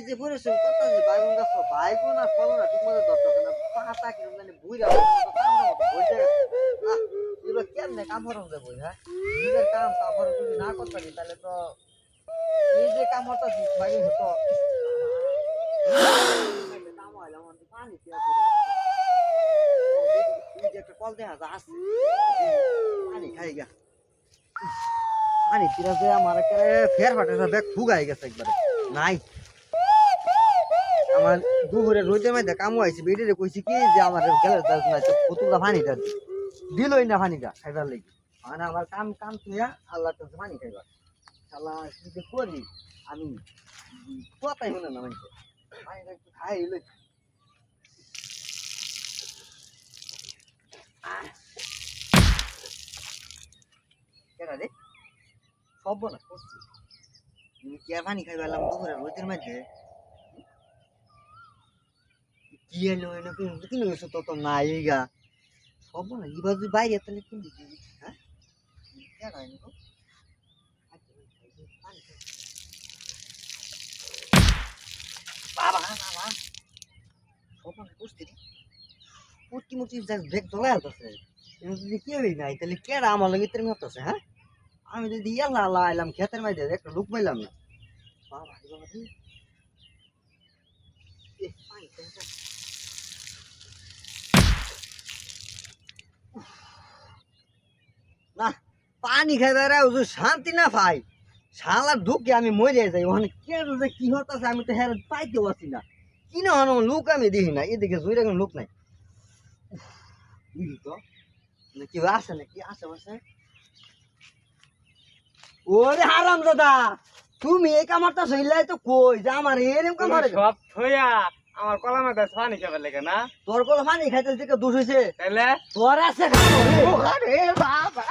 যে পরিশ্রম করতেছি বাইগুন গাছ বাইগুন আর ফল না ঠিক মতো ধরতে না পাতা কিরম জানি বুইরা এবার কেমনে কাম করম যাবো হ্যাঁ নিজের কাম তারপরে যদি না করতে পারি তাহলে তো এই যে কাম করতেছি বাইগুন হতো কাম হইলে আমার পানি একটা কল দেখা যা আসছে পানি খাই গা পানি তিরা যে আমার ফের ফাটে ব্যাগ ফুগাই গেছে একবারে নাই আমার দুপুরে রোদের মধ্যে কামু আইছে বেডিরে কইছি কি যে আমার গেলে বোতলটা পানিটা দিলই না পানিটা খাইবার লাগি মানে আমার কাম কাম তুইয়া আল্লাহ তো পানি খাইবার শালা কি যে করি আমি কথাই শুনে না মানে পানিটা একটু খাই লই কেনা রে সব না করছি তুমি কে পানি খাইবালাম দুপুরে রোদের মধ্যে কি এলো এলো কি হয়েছে তো তো নাই গা সব না এবার যদি বাইরে তাহলে কি দিবি হ্যাঁ কেন আইনি গো বাবা বাবা সব না করছি রে মুটকি মুটকি ব্রেক ধরে আসতেছে যদি কেউই নাই তাহলে কেডা আমার লগে তেমনি হতেছে হ্যাঁ আমি যদি ইয়াল্লা আল্লাহ আইলাম ক্ষেতের মধ্যে একটা লোক পাইলাম না বাবা বাবা না পানি খাইবার শান্তি না পাই শালার ঢুকে আমি মরে যাই ওখানে কে যে কি হতেছে আমি তো হ্যাঁ পাইতে পারছি না কি না হন লোক আমি দেখি না এদিকে জুড়ে কোনো লোক নাই বুঝলি তো কি আসে না কি আসে বসে ওরে হারাম দাদা তুমি এই কামারটা সইলাই তো কই যে আমার এরকম কামারে সব থইয়া আমার কলা মাথা পানি খাবার লাগে না তোর কল পানি খাইতে থেকে দোষ হয়েছে তাইলে তোর আছে আরে বাবা